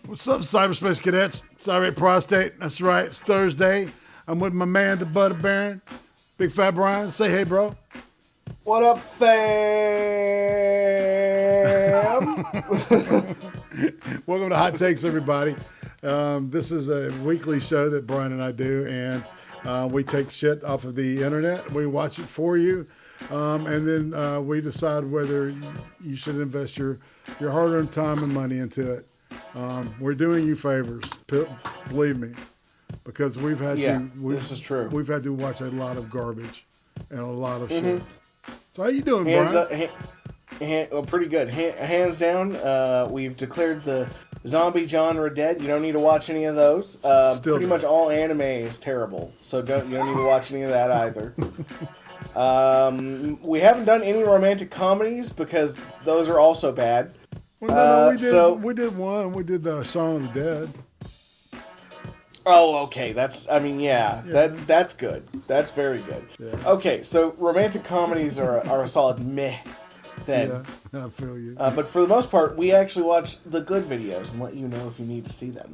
What's up, cyberspace cadets? Cyrate Prostate. That's right. It's Thursday. I'm with my man, the Butter Baron, Big Fat Brian. Say hey, bro. What up, fam? Welcome to Hot Takes, everybody. This is a weekly show that Brian and I do, and we take shit off of the internet. We watch it for you, and then we decide whether you should invest your hard-earned time and money into it. We're doing you favors, believe me, because we've had this is true. We've had to watch a lot of garbage and a lot of shit. So how you doing, Brian? Pretty good. Hands down, we've declared the zombie genre dead. You don't need to watch any of those. Pretty much all anime is terrible, so you don't need to watch any of that either. We haven't done any romantic comedies because those are also bad. Well, we did one. We did Shaun of the Dead. Oh, okay. That's good. That's very good. Yeah. Okay, so romantic comedies are a solid meh then. Yeah, I feel you. But for the most part, we actually watch the good videos and let you know if you need to see them.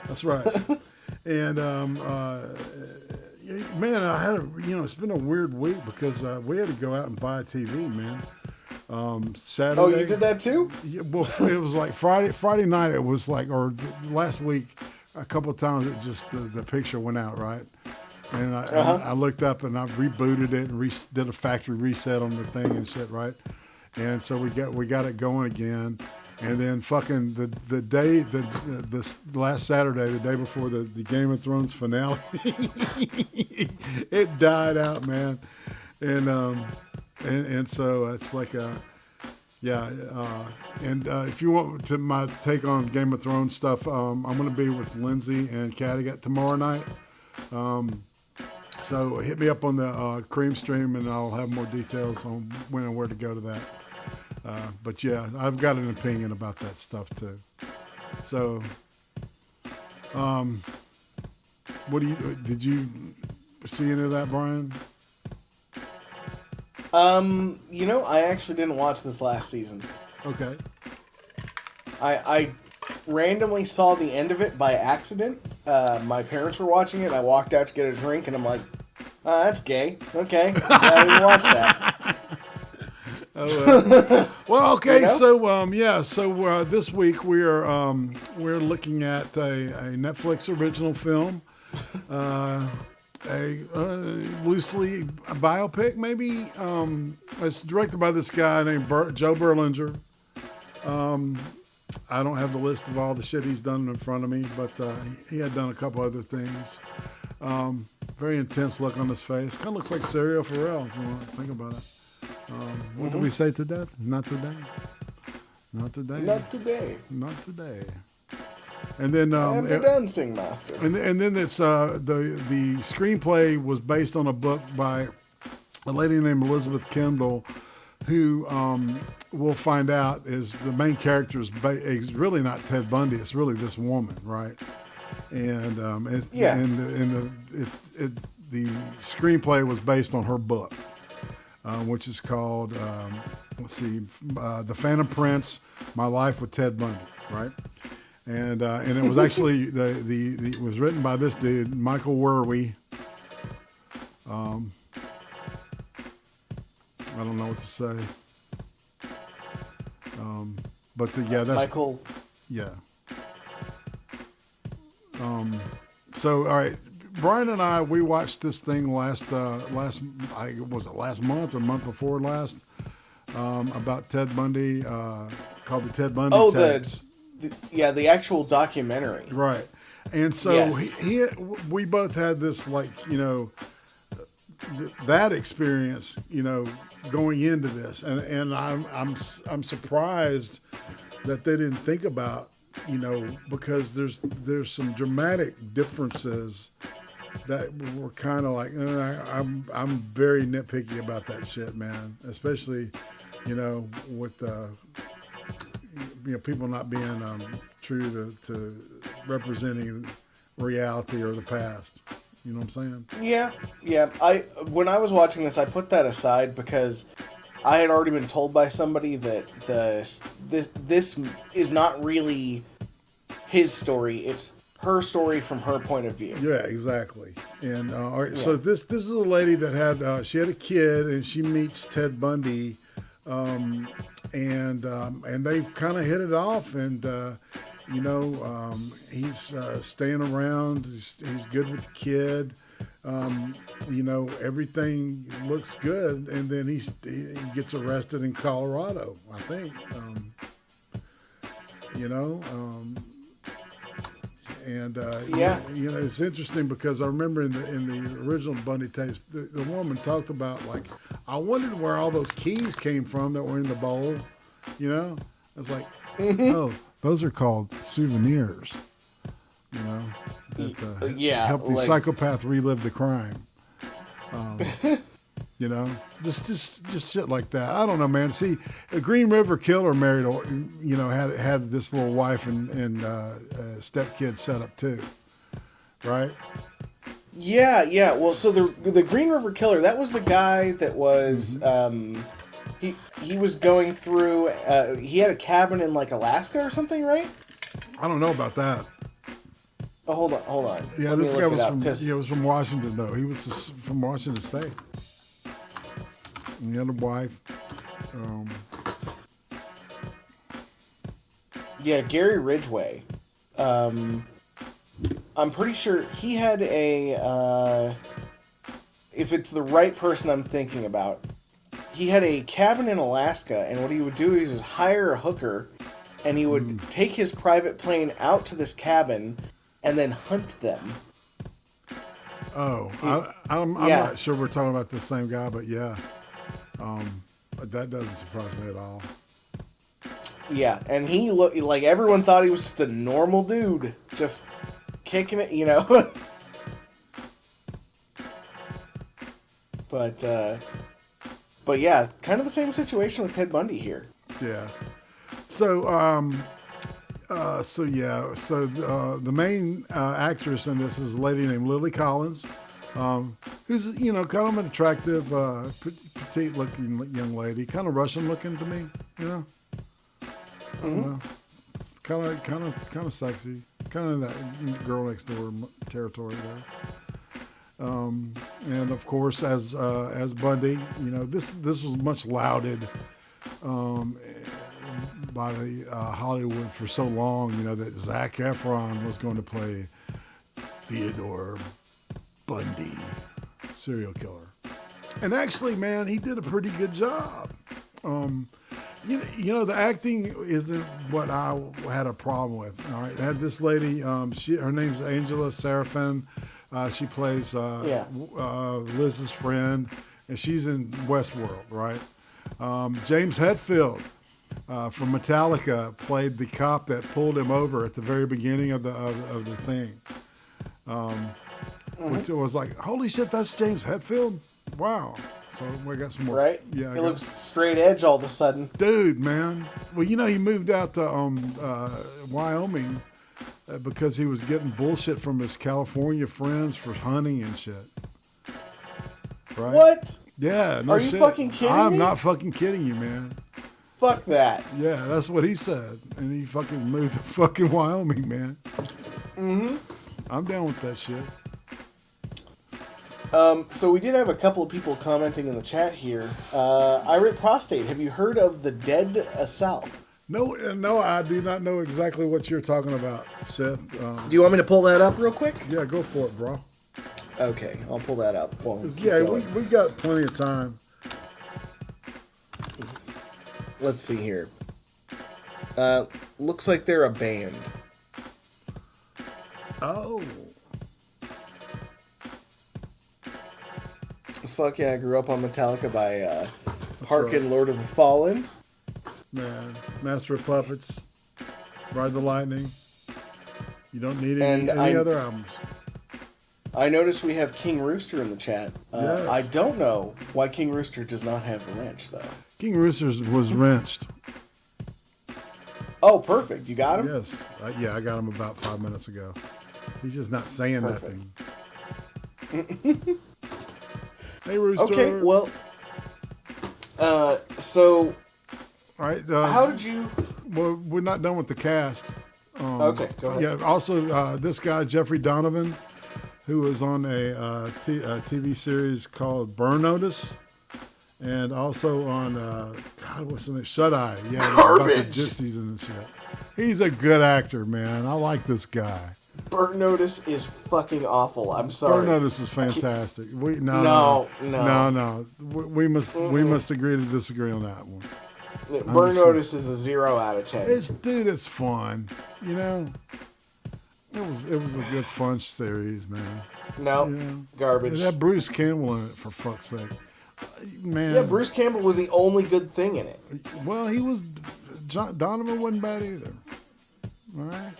That's right. And man, I had it's been a weird week because we had to go out and buy a TV, man. Saturday. Oh, you did that too? Yeah, well, it was like Friday night. It was like, or last week, a couple of times it just the picture went out, right? And I looked up and I rebooted it and did a factory reset on the thing and shit, right? And so we got it going again. And then fucking the last Saturday, the day before the Game of Thrones finale, it died out, man. And so it's like if you want to my take on Game of Thrones stuff, I'm going to be with Lindsay and Cattigat tomorrow night. So hit me up on the Cream stream and I'll have more details on when and where to go to that. But yeah, I've got an opinion about that stuff too. So, did you see any of that, Brian? I actually didn't watch this last season. Okay. I randomly saw the end of it by accident. My parents were watching it. I walked out to get a drink, and I'm like, that's gay. Okay. I didn't watch that. Well, okay. So, this week we're looking at a Netflix original film. A loosely a biopic, maybe. It's directed by this guy named Joe Berlinger. I don't have the list of all the shit he's done in front of me, but he had done a couple other things. Very intense look on his face. Kind of looks like Serial Pharrell, if you want to think about it. What did we say to death? Not today. Not today. Not today. Not today. And then I'm the dancing master. And then it's the screenplay was based on a book by a lady named Elizabeth Kendall, who we'll find out is the main character is really not Ted Bundy. It's really this woman, right? And the screenplay was based on her book, which is called The Phantom Prince: My Life with Ted Bundy, right? And it was actually it was written by this dude, Michael Werwey. I don't know what to say. That's Michael. Yeah. So all right, Brian and I, we watched this thing last month or month before last, about Ted Bundy, called the Ted Bundy tapes. The actual documentary. Right. And so we both had this, that experience, going into this. And I'm surprised that they didn't think about, because there's some dramatic differences that were kind of like, I'm very nitpicky about that shit, man. Especially, with people not being true to representing reality or the past. You know what I'm saying? Yeah. When I was watching this, I put that aside because I had already been told by somebody that this is not really his story. It's her story from her point of view. Yeah, exactly. And all right, so this is a lady that had she had a kid, and she meets Ted Bundy, and they kind of hit it off, and he's staying around. He's good with the kid. Everything looks good, and then he gets arrested in Colorado, I think. It's interesting because I remember in the original Bundy tapes, the woman talked about, like, I wondered where all those keys came from that were in the bowl. I was like, oh, those are called souvenirs. That help the psychopath relive the crime. Just shit like that. I don't know, man. See, a Green River Killer married, had this little wife and stepkid set up too, right? Yeah. Well, so the Green River Killer, that was the guy that was he was going through. He had a cabin in like Alaska or something, right? I don't know about that. Oh, hold on. Yeah, this guy was from Washington, though. He was from Washington State. And he had a wife. Yeah, Gary Ridgway. I'm pretty sure he had a... if it's the right person I'm thinking about, he had a cabin in Alaska, and what he would do is just hire a hooker, and he would take his private plane out to this cabin and then hunt them. Oh, I'm not sure we're talking about the same guy, but yeah. That doesn't surprise me at all. Yeah, and he looked like everyone thought he was just a normal dude, just kicking it, But yeah, kind of the same situation with Ted Bundy here. Yeah. So, the main actress in this is a lady named Lily Collins, who's, kind of an attractive, petite-looking young lady, kind of Russian-looking to me, Kind of sexy, kind of that girl next door territory there. And of course, as Bundy, this was much lauded by the Hollywood for so long, that Zac Efron was going to play Theodore Bundy, serial killer. And actually, man, he did a pretty good job. The acting isn't what I had a problem with. All right, I had this lady. Her name's Angela Serafin. She plays Liz's friend, and she's in Westworld, right? James Hetfield from Metallica played the cop that pulled him over at the very beginning of the thing. Which was like, holy shit, that's James Hetfield? Wow. So we got some more. Right? Yeah. He looks straight edge all of a sudden. Dude, man. Well, he moved out to Wyoming because he was getting bullshit from his California friends for hunting and shit. Right? What? Yeah. No Are you shit. fucking kidding me? I'm not fucking kidding you, man. Fuck that. Yeah, that's what he said. And he fucking moved to fucking Wyoming, man. Mm-hmm. I'm down with that shit. So we did have a couple of people commenting in the chat here. Irate Prostate, have you heard of the Dead South? No, I do not know exactly what you're talking about, Seth. Do you want me to pull that up real quick? Yeah, go for it, bro. Okay, I'll pull that up. Yeah, we got plenty of time. Let's see here. Looks like they're a band. Oh. Fuck yeah, I grew up on Metallica by Harkin, right. Lord of the Fallen. Man, Master of Puppets, Ride the Lightning. You don't need any other albums. I noticed we have King Rooster in the chat. Yes. I don't know why King Rooster does not have a wrench, though. King Rooster was wrenched. Oh, perfect. You got him? Yes. I got him about 5 minutes ago. He's just not saying nothing. Hey, Rooster. Okay, well, so... All right. how did you... Well, we're not done with the cast. Okay, go ahead. Yeah. Also, this guy Jeffrey Donovan, who was on a TV series called Burn Notice, and also on God, what's the name? Shut Eye. Yeah, about the gypsies and shit. He's a good actor, man. I like this guy. Burn Notice is fucking awful. I'm sorry. Burn Notice is fantastic. We No. We must agree to disagree on that one. Burn Notice is a 0 out of 10. It's fun. You know, it was a good fun series, man. No, You know? garbage. It had Bruce Campbell in it, for fuck's sake. Man. Yeah, Bruce Campbell was the only good thing in it. Well, he was. Donovan wasn't bad either. All right.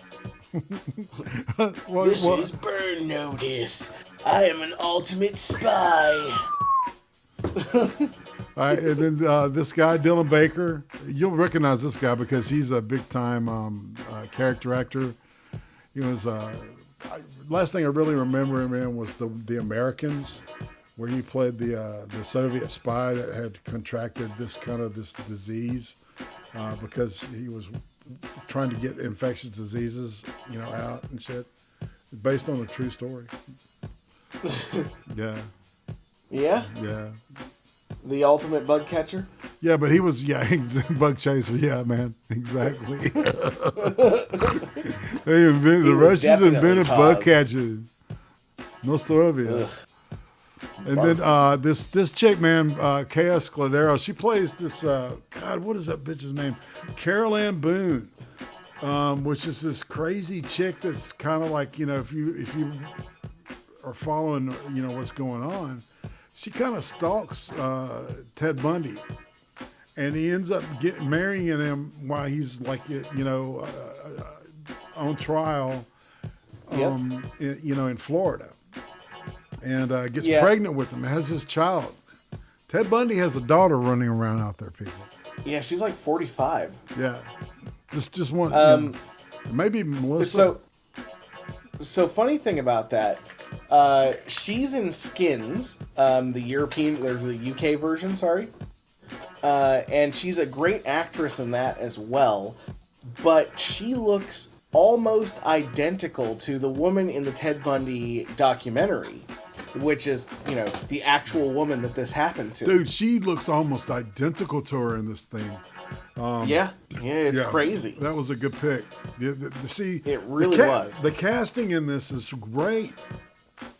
This is Burn Notice. I am an ultimate spy. All right, and then this guy, Dylan Baker, you'll recognize this guy because he's a big-time character actor. He was, last thing I really remember him in was the Americans, where he played the Soviet spy that had contracted this disease because he was trying to get infectious diseases, out and shit. Based on a true story. Yeah. Yeah? Yeah. The ultimate bug catcher? Yeah, but he was, bug chaser. Yeah, man. Exactly. The Russians invented bug catching. Nostrovia. And then this chick, man, K.S. Scudero, she plays this, God, what is that bitch's name? Carol Ann Boone, which is this crazy chick that's kind of like, if you are following, what's going on, she kind of stalks Ted Bundy. And he ends up marrying him while he's like, on trial, in Florida. And gets pregnant with him, has his child. Ted Bundy has a daughter running around out there, people. Yeah, she's like 45. Yeah. Just one. Maybe Melissa. So funny thing about that, she's in Skins, the European, or the UK version, sorry. And she's a great actress in that as well. But she looks almost identical to the woman in the Ted Bundy documentary, which is, the actual woman that this happened to. Dude, she looks almost identical to her in this thing. It's crazy. That was a good pick. It really was. The casting in this is great,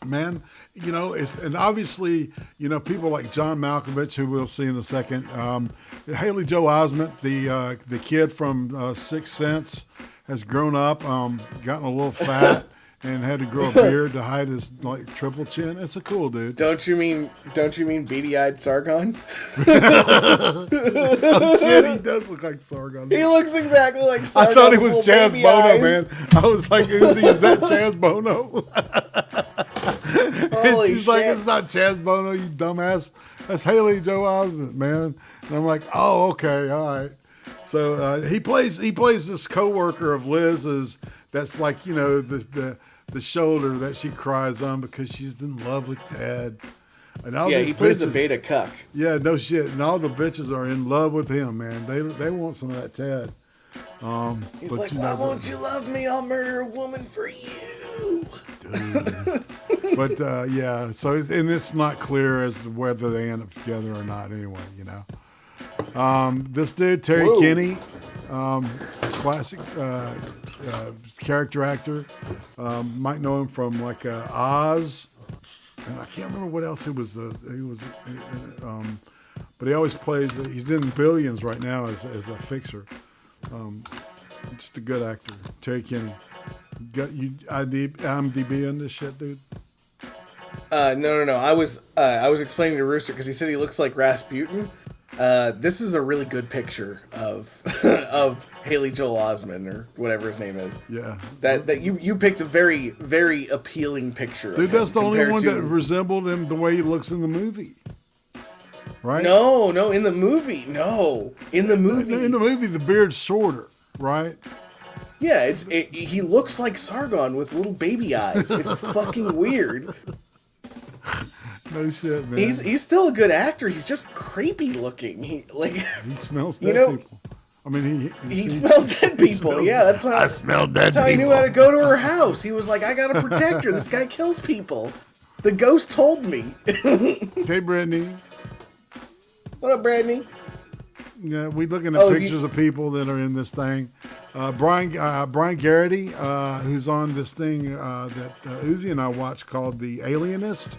man. And obviously, people like John Malkovich, who we'll see in a second. Haley Joel Osment, the kid from Sixth Sense, has grown up, gotten a little fat, and had to grow a beard to hide his triple chin. It's a cool dude. Don't you mean beady-eyed Sargon? Oh, shit, he does look like Sargon. He looks exactly like Sargon. I thought he was Chaz Bono, man. I was like, is that Chaz Bono? Holy she's shit. like, it's not Chaz Bono, you dumbass. That's Haley Joel Osment, man. And I'm like, oh, okay, all right. So he plays this coworker of Liz's that's like, the shoulder that she cries on because she's in love with Ted. And all he plays the beta cuck. Yeah, no shit. And all the bitches are in love with him, man. They want some of that Ted. He's like, why won't you love me? I'll murder a woman for you. Dude. But so it's not clear as to whether they end up together or not anyway, This dude, Terry Kinney, classic character actor. Might know him from like Oz, and I can't remember what else he was. But he always plays. He's in Billions right now as a fixer. Just a good actor, Terry Kinney. Got you IMDb on this shit, dude? No. I was explaining to Rooster because he said he looks like Rasputin. This is a really good picture of Haley Joel Osment or whatever his name is. Yeah. That you picked a very, very appealing picture. Dude, that's the only one that resembled him the way he looks in the movie. Right? No, in the movie, In the movie, the beard's shorter, right? Yeah, he looks like Sargon with little baby eyes. It's fucking weird. No shit, man. He's still a good actor. He's just creepy looking. He smells dead people. I mean, he smells dead people. Yeah, that's how I smell dead That's how he people. knew how to go to her house. He was like, I gotta protect her. This guy kills people. The ghost told me. Hey, Brittany. What up, Brittany? Yeah, we looking at pictures of people that are in this thing. Brian Garrity, who's on this thing that Uzi and I watched called The Alienist.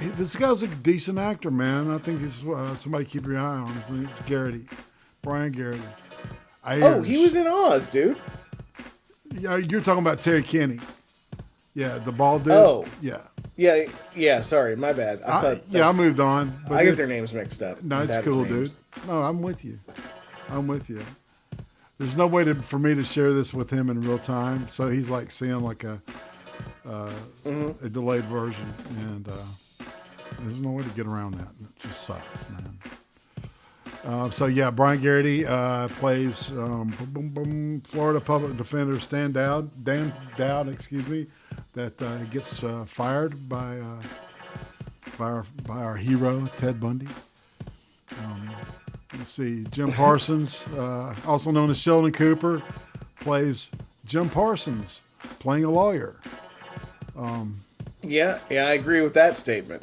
This guy's a decent actor, man. I think he's somebody to keep your eye on. His name's Garrity. Brian Garrity. Oh, he was in Oz, dude. Yeah, you're talking about Terry Kinney. Yeah, the bald dude. Oh. Yeah. Yeah, sorry, my bad. I moved on. I get their names mixed up. No, it's cool, dude. No, I'm with you. There's no way for me to share this with him in real time, so he's like seeing like a delayed version, and there's no way to get around that. It just sucks, man. So yeah, Brian Garrity plays Florida public defender Dan Dowd, that gets fired by our hero Ted Bundy. Let's see, Jim Parsons, also known as Sheldon Cooper, plays Jim Parsons, playing a lawyer. Yeah, I agree with that statement.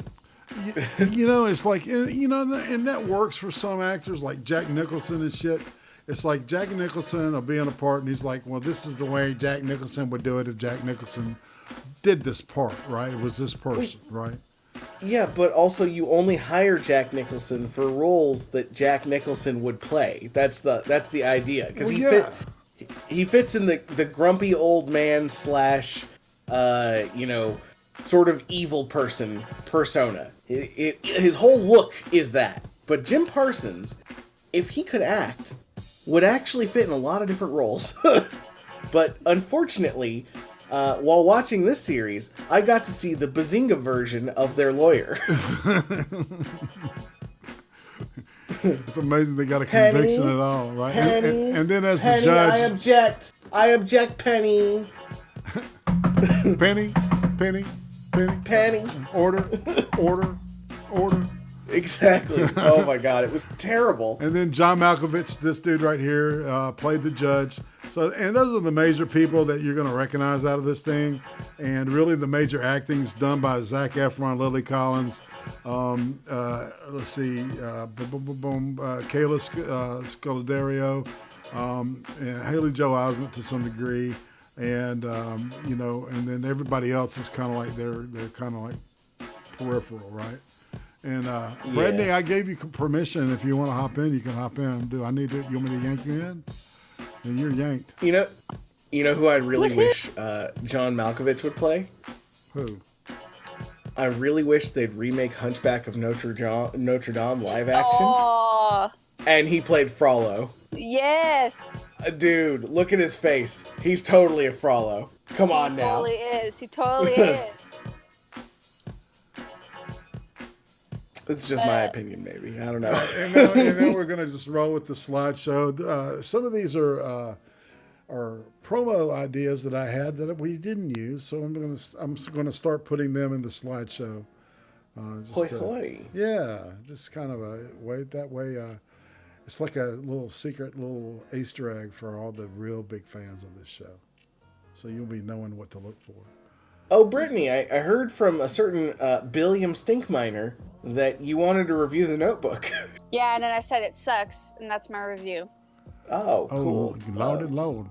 It's like, and that works for some actors like Jack Nicholson and shit. It's like Jack Nicholson will be in a part and he's like, well, this is the way Jack Nicholson would do it if Jack Nicholson did this part, right? It was this person, right? Yeah, but also you only hire Jack Nicholson for roles that Jack Nicholson would play. That's the idea. Because he fits in the grumpy old man / sort of evil person persona. His whole look is that. But Jim Parsons, if he could act, would actually fit in a lot of different roles. But unfortunately, while watching this series, I got to see the Bazinga version of their lawyer. It's amazing they got a conviction at all, right? Penny, and then as Penny, the judge... I object, Penny. Penny. Order. Exactly. Oh my God, it was terrible. And then John Malkovich, this dude right here, played the judge. So, and those are the major people that you're going to recognize out of this thing. And really, the major acting is done by Zac Efron, Lily Collins. Let's see, Kayla Scodelario, and Haley Joel Osment to some degree. And and then everybody else is kind of like they're kind of like peripheral, right? And Brittany, I gave you permission. If you want to hop in, you can hop in. You want me to yank you in? And you're yanked. You know who I really wish John Malkovich would play? Who? I really wish they'd remake Hunchback of Notre Dame live action. Oh. And he played Frollo. Yes. Dude, look at his face. He's totally a Frollo. Come on now. He totally is. It's just my opinion, maybe. I don't know. And now we're going to just roll with the slideshow. Some of these are promo ideas that I had that we didn't use, so I'm going to start putting them in the slideshow. Hoi. Yeah, just kind of a way. That way, it's like a little secret little Easter egg for all the real big fans of this show. So you'll be knowing what to look for. Oh, Brittany, I heard from a certain Billiam Stinkminer that you wanted to review The Notebook. Yeah, and then I said it sucks, and that's my review. Oh, cool. Loud.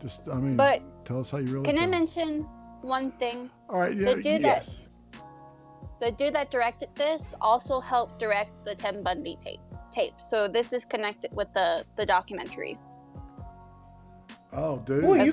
Just, but tell us how you really Can feel. I mention one thing? All right, yeah. The dude that directed this also helped direct the Ted Bundy tapes. So this is connected with the documentary. Oh, dude. Well, you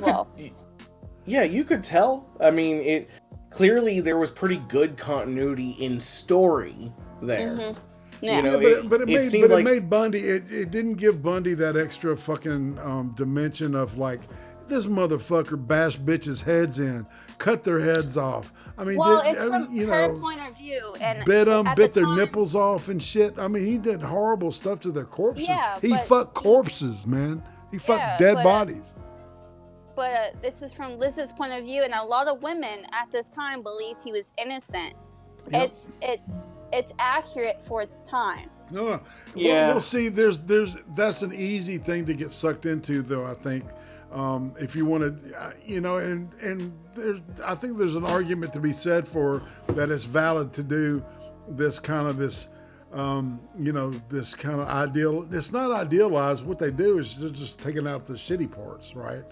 could tell. I mean, clearly there was pretty good continuity in story there. Mm-hmm. Yeah. It made Bundy. It didn't give Bundy that extra fucking dimension of like, this motherfucker bashed bitches' heads in, cut their heads off. I mean, it's from her point of view, and bit their nipples off and shit. I mean, he did horrible stuff to their corpses. Yeah, he fucked corpses, man. He fucked dead bodies. But this is from Liz's point of view, and a lot of women at this time believed he was innocent. Yep. It's accurate for its time. No. Yeah. Well, see, that's an easy thing to get sucked into, though. I think if you want to, and I think there's an argument to be said for that. It's valid to do this kind of this kind of ideal. It's not idealized. What they do is they're just taking out the shitty parts, right?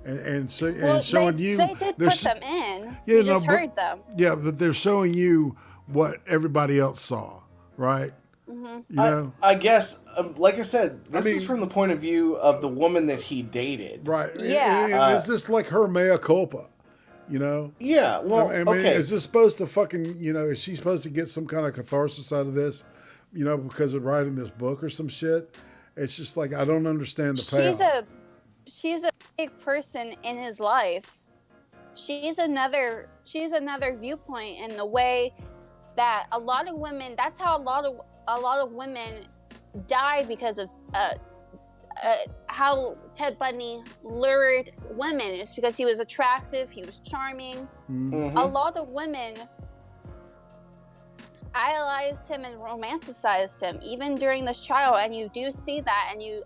And showing they, you. They did put them in. Yeah, You just heard them. Yeah, but they're showing you what everybody else saw, right? Mm-hmm. I guess, like I said, this is from the point of view of the woman that he dated. Right. Yeah. Is this like her mea culpa? Yeah, well, okay. Is this supposed to fucking, is she supposed to get some kind of catharsis out of this, because of writing this book or some shit? It's just like, I don't understand the payoff. She's a big person in his life. She's another viewpoint in the way that a lot of women, that's how a lot of women die because of how Ted Bundy lured women. It's because he was attractive, he was charming. Mm-hmm. A lot of women idolized him and romanticized him, even during this trial. And you do see that, and you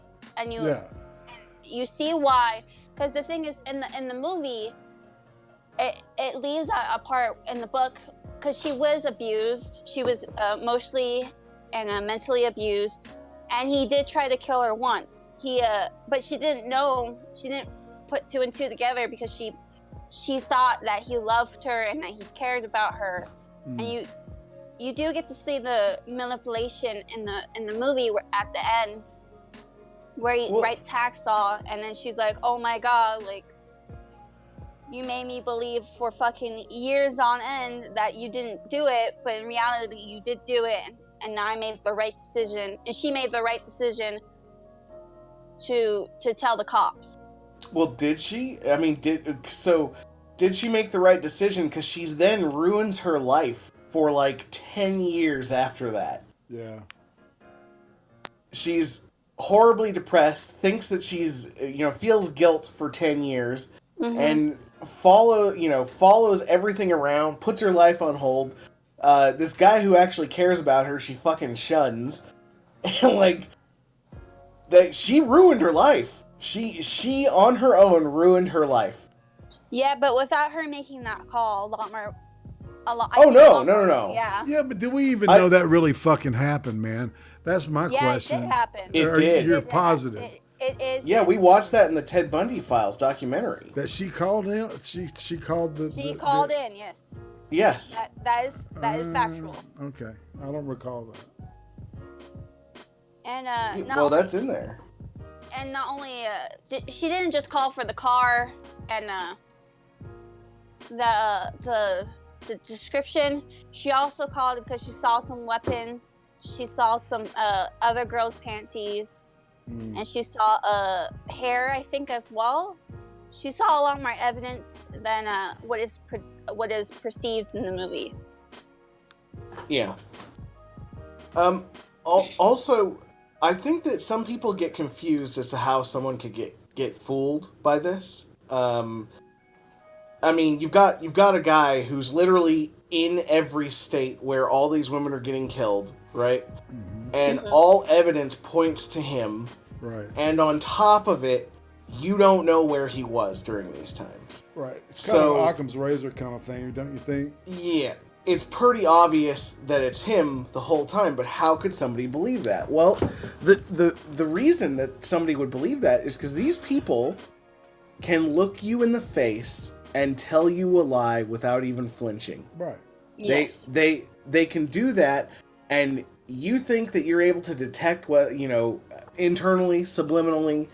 see why. Because the thing is, in the movie, it leaves a part in the book, because she was abused. She was emotionally and mentally abused. And he did try to kill her once. But she didn't know. She didn't put two and two together, because she thought that he loved her and that he cared about her. Mm. And you do get to see the manipulation in the movie at the end, where he writes hacksaw, and then she's like, "Oh my God, like, you made me believe for fucking years on end that you didn't do it, but in reality you did do it. And I made the right decision." And she made the right decision to tell the cops. Well, did she? I mean, did she make the right decision? Because she's then ruins her life for like 10 years after that. Yeah. She's horribly depressed, thinks that she's, feels guilt for 10 years, mm-hmm. and follows everything around, puts her life on hold. This guy who actually cares about her, she fucking shuns. And, that she ruined her life. She on her own ruined her life. Yeah, but without her making that call, no. Yeah. Yeah, but did we even know that really fucking happened, man? That's my question. Yeah, it did happen. It did. You're positive. It is. Yeah, we watched that in the Ted Bundy Files documentary. That she called him? She called in, yes. Yes. That is factual. Okay. I don't recall that. And that's in there. And not only she didn't just call for the car and the description. She also called because she saw some weapons. She saw some other girls' panties, and she saw hair, I think, as well. She saw a lot more evidence than what is perceived in the movie. Yeah. Also, I think that some people get confused as to how someone could get fooled by this. I mean, you've got a guy who's literally in every state where all these women are getting killed, right? Mm-hmm. And all evidence points to him. Right. And on top of it, you don't know where he was during these times. Right. It's kind of Occam's razor kind of thing, don't you think? Yeah. It's pretty obvious that it's him the whole time, but how could somebody believe that? Well, the reason that somebody would believe that is because these people can look you in the face and tell you a lie without even flinching. Right. Yes. They can do that, and you think that you're able to detect what, internally, subliminally,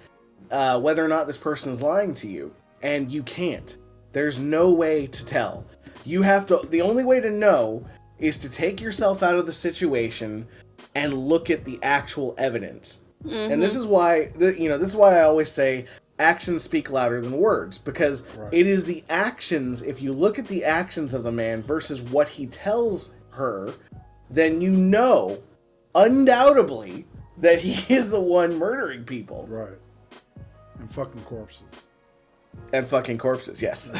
whether or not this person is lying to you, and you can't. There's no way to tell. You have to. The only way to know is to take yourself out of the situation and look at the actual evidence. Mm-hmm. And this is why I always say actions speak louder than words, because it is the actions. If you look at the actions of the man versus what he tells her, then you know undoubtedly that he is the one murdering people. Right. And fucking corpses. And fucking corpses, yes.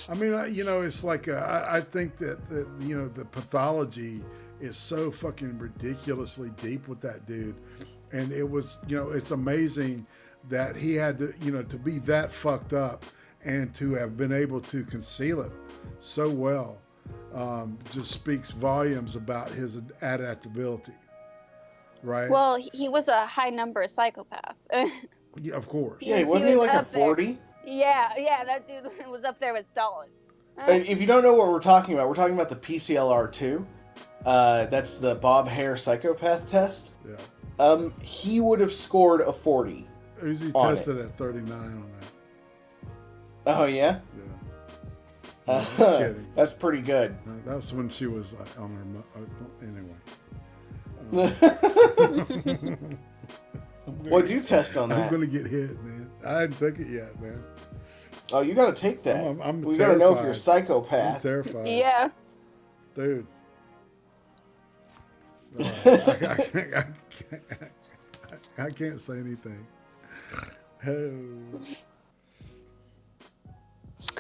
I mean, it's like I think that the pathology is so fucking ridiculously deep with that dude. And it was, it's amazing that he had to, to be that fucked up and to have been able to conceal it so well. Just speaks volumes about his adaptability, right? Well, he was a high number psychopath. Yeah, of course. Yeah, wasn't he like a 40? Yeah, that dude was up there with Stalin. If you don't know what we're talking about the PCLR2. That's the Bob Hare psychopath test. Yeah. He would have scored a 40. Uzi tested at 39 on that. Oh, yeah? Yeah. No, just kidding. That's pretty good. That's when she was on her. Anyway. What'd you test on that? I'm going to get hit, man. I hadn't took it yet, man. Oh, you got to take that. We got to know if you're a psychopath. I'm terrified. Yeah. Dude. I can't say anything.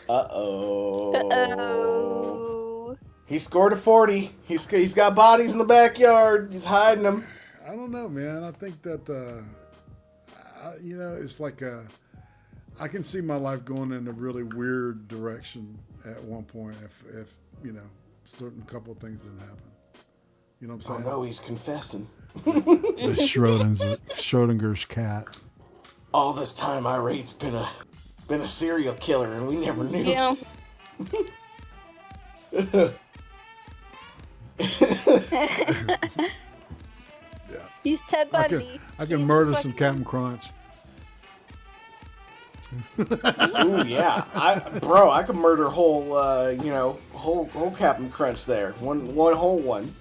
Uh-oh. He scored a 40. He's got bodies in the backyard. He's hiding them. I don't know, man. I think that, it's like I can see my life going in a really weird direction at one point if certain couple of things didn't happen. You know what I'm saying? Oh, no, he's confessing. The Schrodinger's cat. All this time, Irate's been a serial killer, and we never knew. Yeah. Yeah. He's Ted Bundy. I can murder some Captain Crunch. Ooh, yeah. I could murder whole Captain Crunch there. One whole one.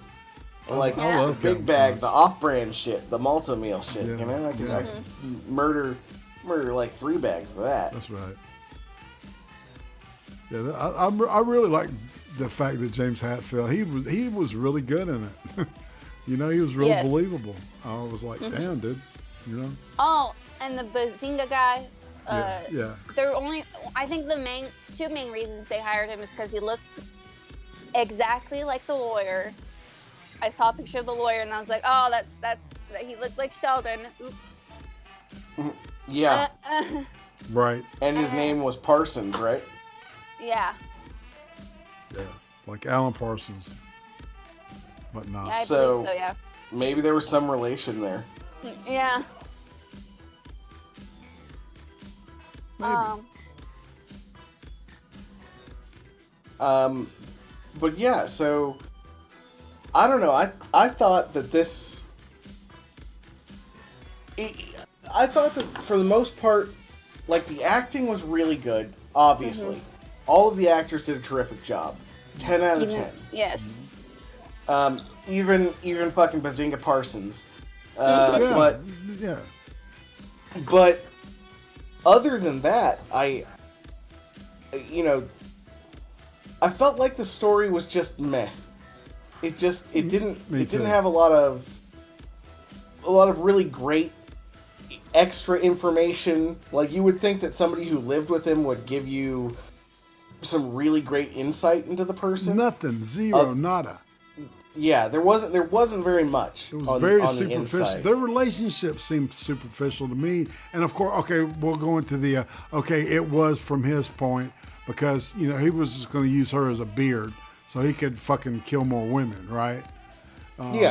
Like the big bag, the off-brand shit, the multi-meal shit. Yeah. I could murder like 3 bags of that. That's right. Yeah, I really like the fact that James Hetfield, he was really good in it. He was really believable. I was like, damn, dude. Oh, and the Bazinga guy. Yeah. I think the two main reasons they hired him is because he looked exactly like the lawyer. I saw a picture of the lawyer and I was like, oh, he looked like Sheldon. Oops. Yeah. Right. And his name was Parsons, right? Yeah. Yeah. Like Alan Parsons. But not. Yeah, I believe so, yeah. Maybe there was some relation there. Yeah. Maybe. But yeah, so I don't know. I thought that I thought that for the most part, like, the acting was really good, obviously. All of the actors did a terrific job. 10 out of 10. Yes. Even fucking Bazinga Parsons. Yeah. But other than that, I felt like the story was just meh. It didn't have a lot of really great extra information. Like, you would think that somebody who lived with him would give you some really great insight into the person. Nothing. Zero. Nada. Yeah, there wasn't very much. It was very on superficial. The inside. Their relationship seemed superficial to me. And of course, okay, we'll go into the it was from his point because he was just going to use her as a beard so he could fucking kill more women, right? And she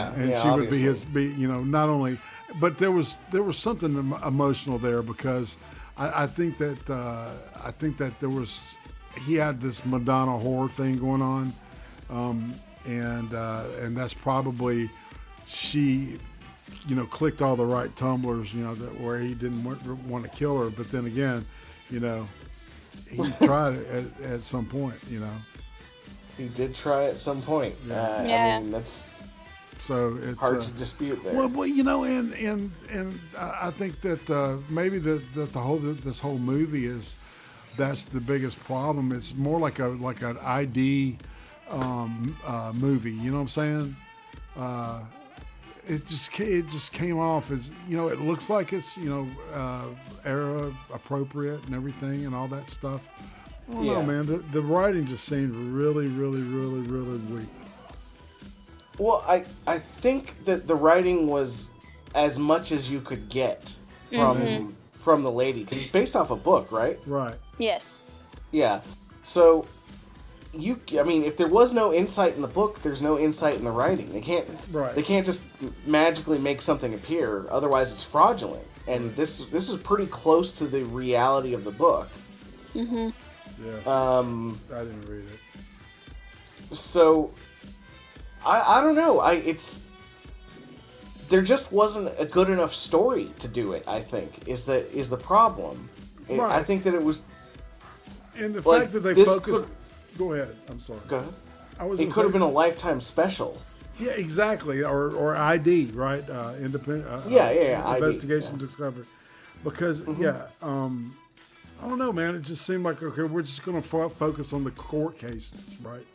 obviously. would be not only, but there was something emotional there because I think that he had this Madonna whore thing going on. And that's probably she, clicked all the right tumblers, that where he didn't want to kill her. But then again, he tried it at some point, He did try at some point. Yeah. I mean, that's so it's hard to dispute there. Well, and I think that maybe this whole movie that's the biggest problem. It's more like an ID. Movie, you know what I'm saying? It just came off as it looks like it's era appropriate and everything and all that stuff. I don't know, man. The writing just seemed really, really, really, really weak. Well, I think that the writing was as much as you could get from the lady, because it's based off a book, right? Right. Yes. Yeah. So I mean, if there was no insight in the book, there's no insight in the writing. They can't just magically make something appear. Otherwise, it's fraudulent. And this is pretty close to the reality of the book. Mm-hmm. Yes. I didn't read it. So I don't know. There just wasn't a good enough story to do it. I think is the problem. Right. I think that it was. And the fact that they focused. Go ahead. I'm sorry. Go ahead. It could have been a Lifetime special. Yeah, exactly. Or ID, right? Independent. Investigation Discovery. Because I don't know, man. It just seemed like okay, we're just going to focus on the court cases, right?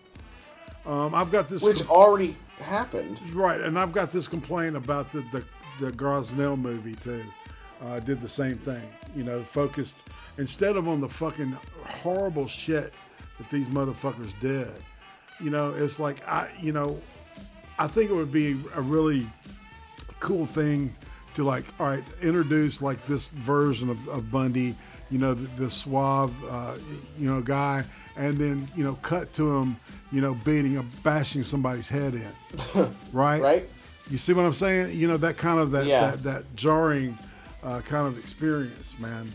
I've got this, which already happened, right? And I've got this complaint about the Grosnell movie too. Did the same thing, focused instead of on the fucking horrible shit that these motherfuckers did. It's like I think it would be a really cool thing to all right, introduce like this version of Bundy, the suave, guy, and then cut to him, bashing somebody's head in, right? Right. You see what I'm saying? That kind of that jarring kind of experience, man.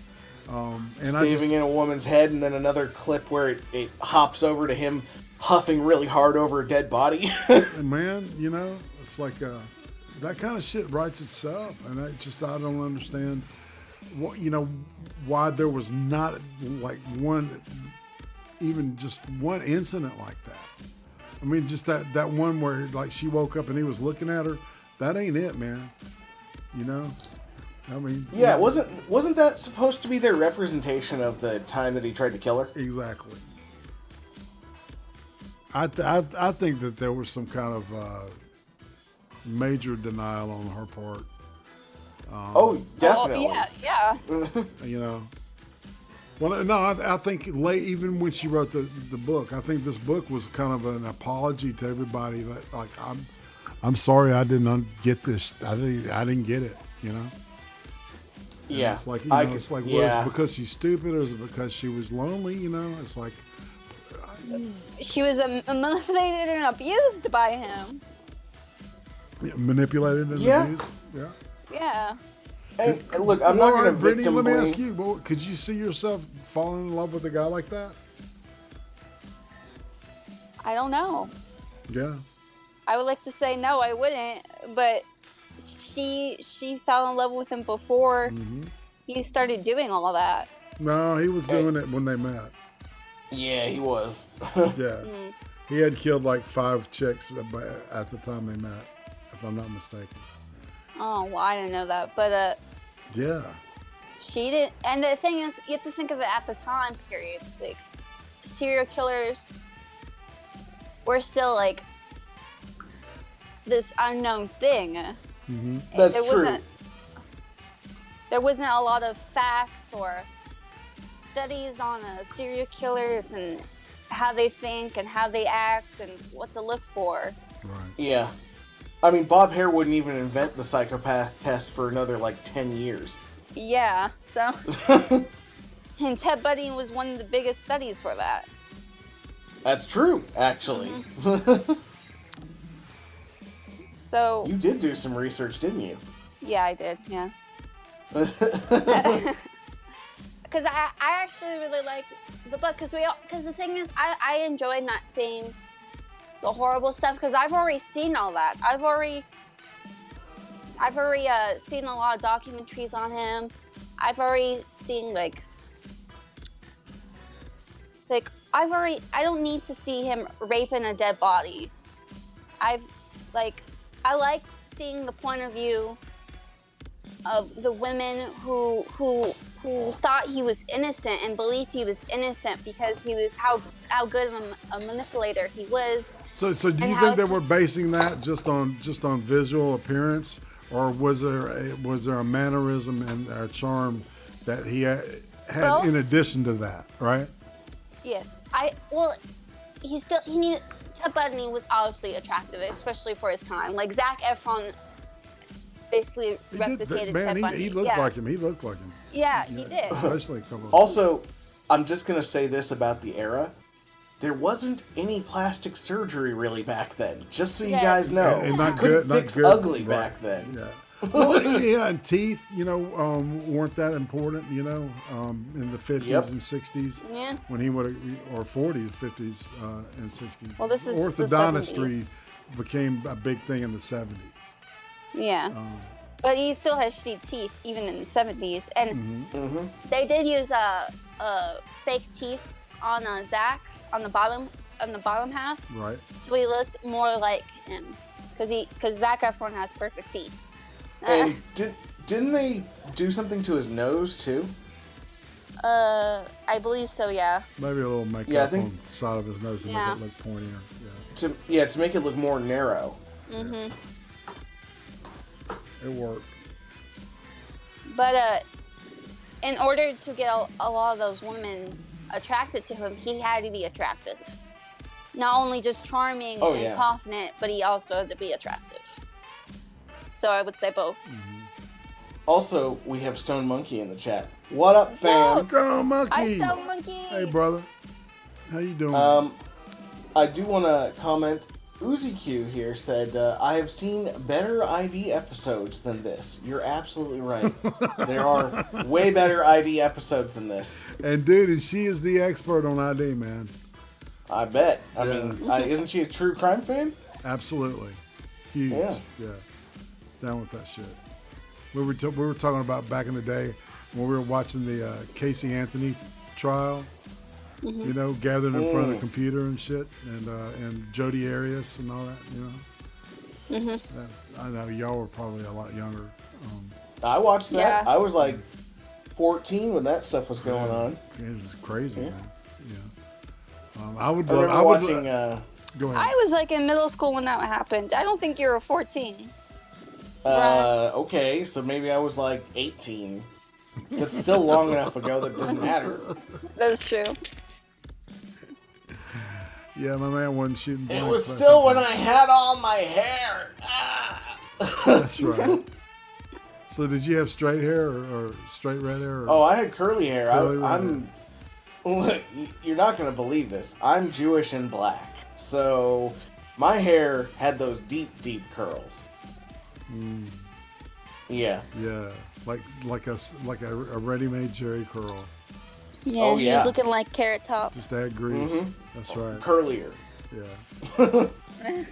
And staving in a woman's head, and then another clip where it hops over to him huffing really hard over a dead body. Man, it's like that kind of shit writes itself, and I don't understand what why there was not like even just one incident like that. I mean, just that one where like she woke up and he was looking at her. That ain't it, man. I mean, yeah, wasn't that supposed to be their representation of the time that he tried to kill her? Exactly. I think that there was some kind of major denial on her part. Definitely. Yeah. Well, no, I think even when she wrote the book, I think this book was kind of an apology to everybody that like I'm sorry I didn't get this. I didn't get it. Yeah. It's like was it because she's stupid or is it because she was lonely? It's like she was manipulated and abused by him. Manipulated and abused. Yeah. Yeah. And look, I'm not going to victim blame. Let me ask blame. you, could you see yourself falling in love with a guy like that? I don't know. Yeah. I would like to say no, I wouldn't, but she fell in love with him before he started doing all of that. No, he was doing it when they met. Yeah, he was. Yeah. He had killed like 5 chicks at the time they met, if I'm not mistaken. Oh, well, I didn't know that, but yeah. She didn't. And the thing is, you have to think of it at the time period. Like, serial killers were still like this unknown thing. Mm-hmm. That's true. There wasn't a lot of facts or studies on serial killers and how they think and how they act and what to look for. Right. Yeah. I mean, Bob Hare wouldn't even invent the psychopath test for another, 10 years. Yeah, so... and Ted Bundy was one of the biggest studies for that. That's true, actually. Mm-hmm. So... You did do some research, didn't you? Yeah, I did, yeah. Because I actually really like the book, because the thing is, I enjoy not seeing the horrible stuff, because I've already seen all that. I've already seen a lot of documentaries on him. I've already seen I don't need to see him raping a dead body. I liked seeing the point of view of the women who thought he was innocent and believed he was innocent because he was how good of a manipulator he was. So do you think they were basing that just on visual appearance, or was there a mannerism and a charm that he had Both. in addition to that, right? Yes, he needed Ted Bundy was obviously attractive, especially for his time. Like Zac Efron basically replicated Ted Bundy. He looked like him. He looked like him. Yeah, he did. Especially a couple of Also, I'm just going to say this about the era. There wasn't any plastic surgery really back then. Just so you guys know. And not you couldn't good, not fix good. ugly Right. back then. Yeah. Well, yeah, and teeth, weren't that important, in the 50s and 60s. Yeah. When he would, or 40s, 50s, and 60s. Well, this is orthodontistry the 70s. became a big thing in the 70s. Yeah. But he still has sheep teeth even in the 70s. And they did use fake teeth on Zach on the bottom half. Right. So he looked more like him because Zac Efron has perfect teeth. And didn't they do something to his nose too? I believe so. Yeah. Maybe a little makeup on the side of his nose to make it look pointier. To make it look more narrow. Mm-hmm. It worked. But in order to get a lot of those women attracted to him, he had to be attractive. Not only just charming and confident, but he also had to be attractive. So I would say both. Also, we have Stone Monkey in the chat. What up, fam? Stone Monkey. Hi, Stone Monkey. Hey, brother. How you doing? I do want to comment. Uzi Q here said, I have seen better ID episodes than this. You're absolutely right. There are way better ID episodes than this. And dude, she is the expert on ID, man. I bet. I mean, isn't she a true crime fan? Absolutely. Huge. Yeah. Down with that shit. We were talking about back in the day when we were watching the Casey Anthony trial. Gathering in front of the computer and shit, and Jodi Arias and all that, I know y'all were probably a lot younger. I watched that. Yeah. I was like 14 when that stuff was going on. It was crazy, man. Yeah. I would. Go ahead. I was like in middle school when that happened. I don't think you were 14. Okay, so maybe I was like 18. That's still long enough ago that it doesn't matter. That is true. Yeah, my man wasn't shooting. It was still when I had all my hair. That's right. So did you have straight hair or straight red hair? Oh, I had curly hair. Look, you're not going to believe this. I'm Jewish and black. So my hair had those deep, deep curls. Yeah. Yeah. Like a ready-made Jerry curl. Yeah, he was looking like Carrot Top. Just add grease. That's right. Curlier. Yeah.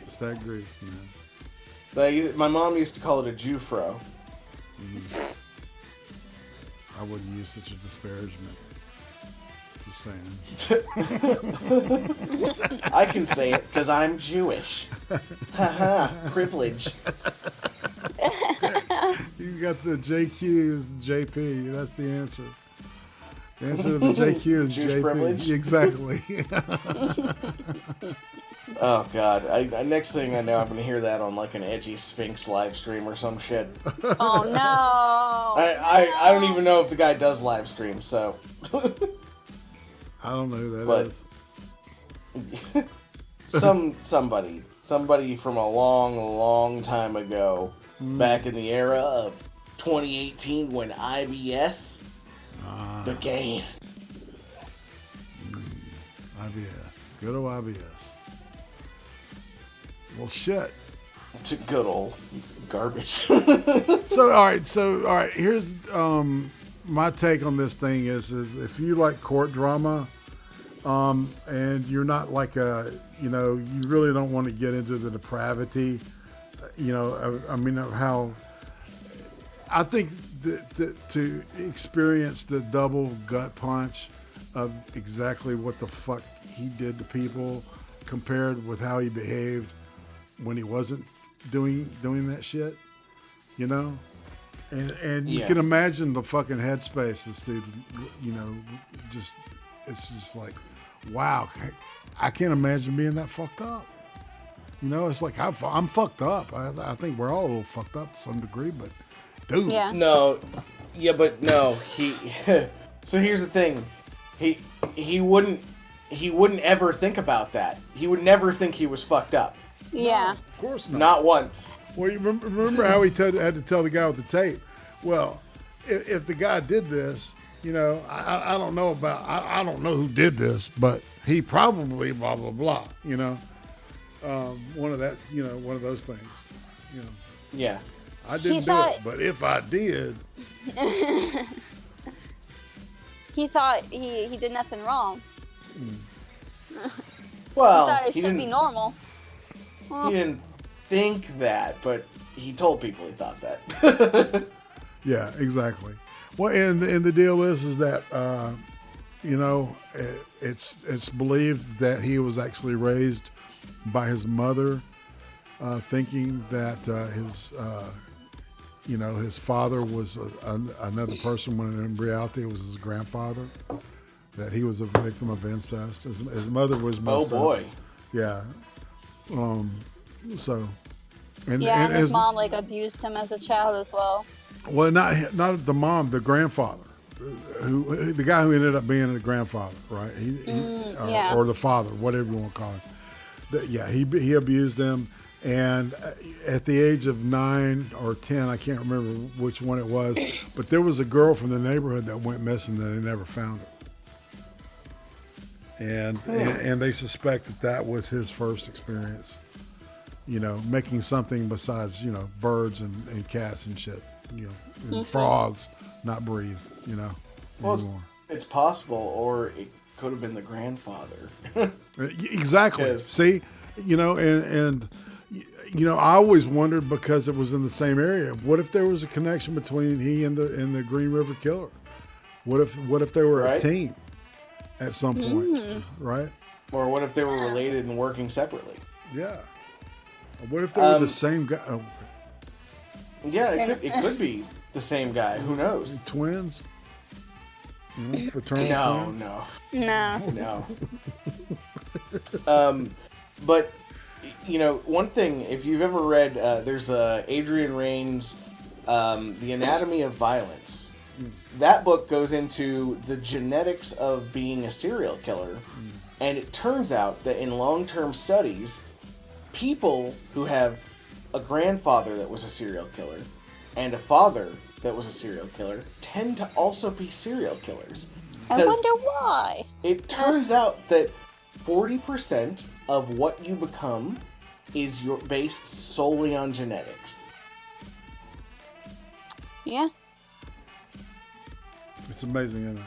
Just add grease, man. My mom used to call it a Jew-fro. I wouldn't use such a disparagement. Just saying. I can say it because I'm Jewish. Haha, privilege. You got the JQ is JP. That's the answer. The answer to the JQ is Jewish JP. privilege? Exactly. Oh, God. Next thing I know, I'm going to hear that on like an edgy Sphinx live stream or some shit. Oh, no. I don't even know if the guy does live stream, so. I don't know who that is. Somebody from a long, long time ago, back in the era of 2018 when IBS began. IBS. Good old IBS. Well, shit. It's a good old garbage. So, all right. Here's my take on this thing is if you like court drama, and you're not like you really don't want to get into the depravity, of how I think to experience the double gut punch of exactly what the fuck he did to people compared with how he behaved when he wasn't doing that shit, and you can imagine the fucking headspace this dude, it's just like, wow, I can't imagine being that fucked up. It's like I'm fucked up. I think we're all a little fucked up to some degree, but dude. Yeah. No. Yeah, but no. So here's the thing. He wouldn't he wouldn't ever think about that. He would never think he was fucked up. Yeah. Of course not. Not once. Well, you remember how he had to tell the guy with the tape? Well, if the guy did this, you know, I don't know I don't know who did this, but he probably blah blah blah. You know, one of those things. You know. Yeah. I didn't do it, but if I did, he thought he did nothing wrong. Well, he thought it should be normal. He didn't think that, but he told people he thought that. Yeah, exactly. Well, and the deal is that you know, it's believed that he was actually raised by his mother, thinking that his father was another person, when in reality it was his grandfather. That he was a victim of incest. His mother was messed boy. up. Yeah. So. And his mom like abused him as a child as well. Well, not the mom, the grandfather, the guy who ended up being the grandfather, right? Or the father, whatever you want to call him. He abused him, and at the age of 9 or 10, I can't remember which one it was, but there was a girl from the neighborhood that went missing that they never found her. And they suspect that was his first experience, you know, making something besides, you know, birds and cats and shit, you know, and frogs not breathe, you know, anymore. It's possible, or it could have been the grandfather. Exactly. See, you know, and you know, I always wondered, because it was in the same area, what if there was a connection between he and the Green River Killer? What if they were a team at some point, right? Or what if they were related and working separately? Yeah. What if they were the same guy? Oh. Yeah, it could be the same guy. Who knows? Twins? You know, fraternal twins? No. But, you know, one thing, if you've ever read, there's Adrian Rain's The Anatomy of Violence. That book goes into the genetics of being a serial killer, and it turns out that in long-term studies, people who have a grandfather that was a serial killer and a father that was a serial killer tend to also be serial killers. I wonder why. It turns out that 40% of what you become is based solely on genetics. Yeah. It's amazing, isn't it?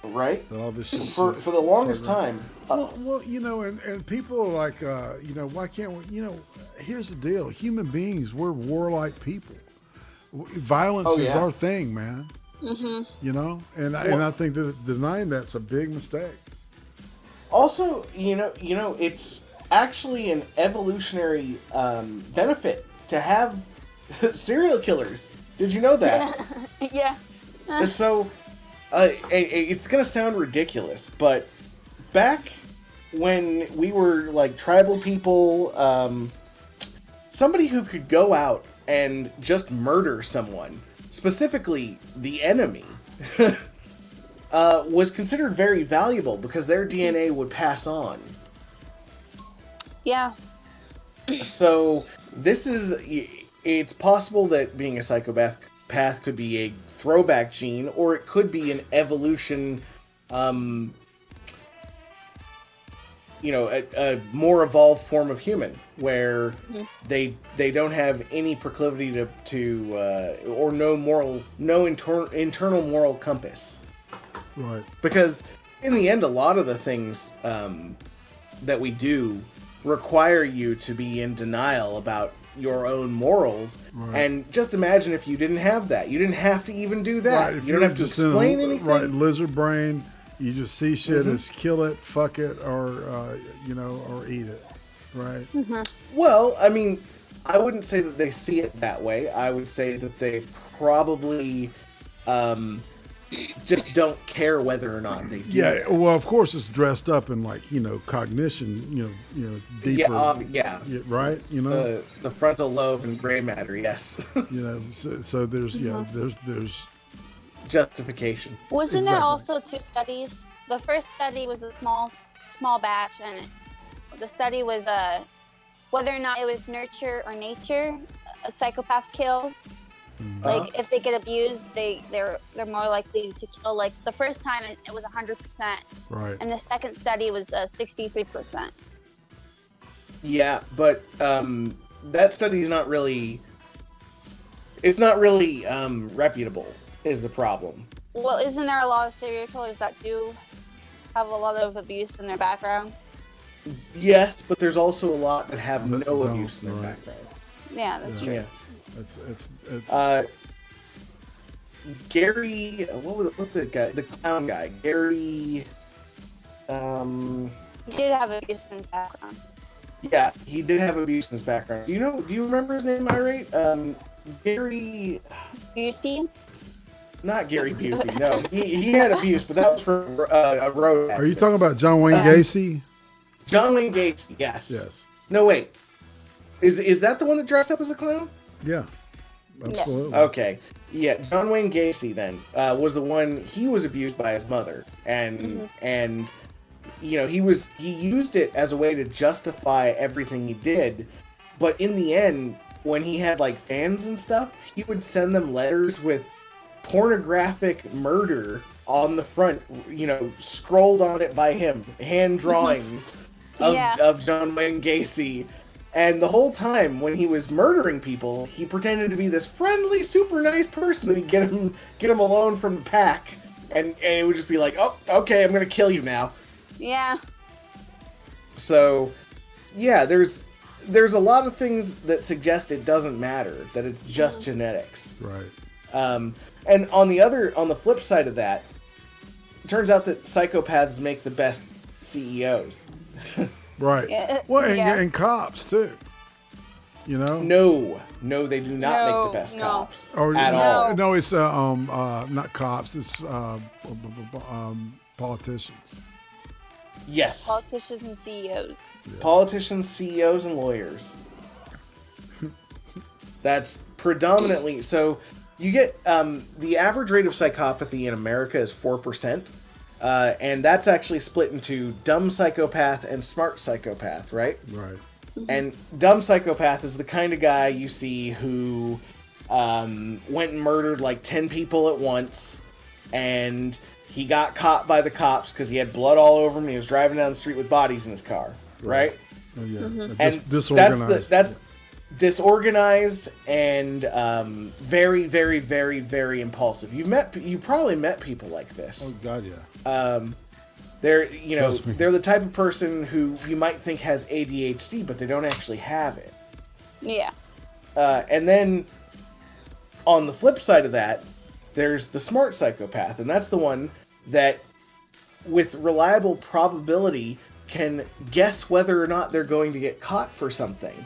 Right? That all this shit for the longest time. Well, you know, and people are like, you know, why can't we? You know, here's the deal: human beings, we're warlike people. Violence is our thing, man. You know, and I think that denying that's a big mistake. Also, you know, it's actually an evolutionary benefit to have serial killers. Did you know that? Yeah. So, it's gonna sound ridiculous, but back when we were like tribal people, somebody who could go out and just murder someone, specifically the enemy, was considered very valuable because their DNA would pass on. Yeah. So it's possible that being a psychopath could be a throwback gene, or it could be an evolution, you know, a more evolved form of human, where they don't have any proclivity to or no internal moral compass. Right. Because in the end, a lot of the things that we do require you to be in denial about your own morals, and just imagine if you didn't have that. You didn't have to even do that. Right. You don't have to explain anything. Right, lizard brain. You just see shit as kill it, fuck it, or you know, or eat it. Right. Well, I mean, I wouldn't say that they see it that way. I would say that they probably just don't care whether or not they do. Yeah, well, of course, it's dressed up in, like, you know, cognition, you know, deeper. Yeah. Right. You know, the frontal lobe and gray matter. Yes. You know, so there's there's justification. Wasn't Exactly. there also 2 studies? The first study was a small batch, and the study was whether or not it was nurture or nature. A psychopath kills. Like if they get abused, they're more likely to kill. Like the first time it was 100%, Right. and the second study was 63%. Yeah, but that study is not really. It's not really reputable. Is the problem? Well, isn't there a lot of serial killers that do have a lot of abuse in their background? Yes, but there's also a lot that have no don't, abuse in their right. background. Yeah, that's true. Yeah. It's Gary, what the guy, the clown guy, Gary. He did have abuse in his background. Yeah, he did have abuse in his background. Do you remember his name, Irate? Gary. Busey? Not Gary Busey. No, he had abuse, but that was for a road accident. Are you talking about John Wayne Gacy? John Wayne Gacy? Yes. Yes. No, wait. Is that the one that dressed up as a clown? Yeah. Absolutely. Yes. Okay. Yeah, John Wayne Gacy then was the one. He was abused by his mother, and you know he used it as a way to justify everything he did. But in the end, when he had like fans and stuff, he would send them letters with pornographic murder on the front, you know, scrolled on it by him, hand drawings of John Wayne Gacy. And the whole time when he was murdering people, he pretended to be this friendly, super nice person that he'd get him alone from the pack. And it would just be like, oh, okay, I'm going to kill you now. Yeah. So, yeah, there's a lot of things that suggest it doesn't matter, that it's just genetics. Right. And on the flip side of that, it turns out that psychopaths make the best CEOs. Right. Well, and cops too. You know? No, they do not make the best cops at all. No, it's not cops. It's politicians. Yes. Politicians and CEOs. Yeah. Politicians, CEOs, and lawyers. That's predominantly so. You get the average rate of psychopathy in America is 4%. And that's actually split into dumb psychopath and smart psychopath, right? Right. And dumb psychopath is the kind of guy you see who went and murdered like 10 people at once, and he got caught by the cops because he had blood all over him and he was driving down the street with bodies in his car, right? Oh, yeah. And Disorganized. that's disorganized and very, very, very, very impulsive. You probably met people like this. Oh God, yeah. They're the type of person who you might think has ADHD, but they don't actually have it. Yeah. And then on the flip side of that, there's the smart psychopath, and that's the one that, with reliable probability, can guess whether or not they're going to get caught for something.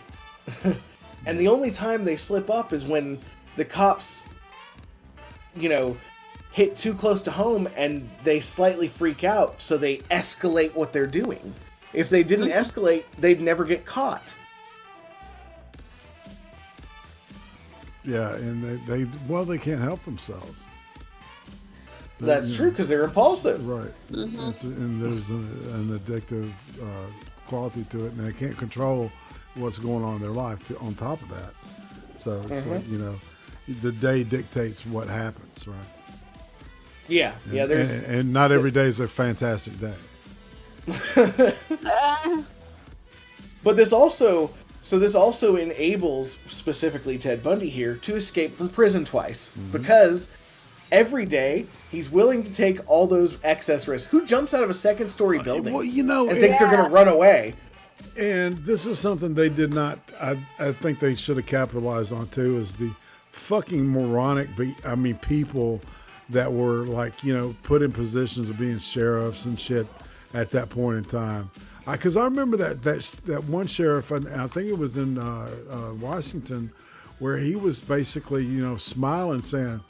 And the only time they slip up is when the cops, hit too close to home and they slightly freak out, so they escalate what they're doing. If they didn't escalate, they'd never get caught. Yeah, and they can't help themselves. That's true, because they're impulsive. Right. And there's an addictive quality to it, and they can't control what's going on in their life on top of that. So it's like, the day dictates what happens, right? Yeah, and not every day is a fantastic day. But this also enables, specifically Ted Bundy here, to escape from prison twice. Because every day he's willing to take all those excess risks. Who jumps out of a second-story building and thinks they're going to run away? And this is something they did not, I think they should have capitalized on too, is the fucking moronic, people that were put in positions of being sheriffs and shit at that point in time. Because I remember that one sheriff, and I think it was in Washington, where he was basically, smiling, saying,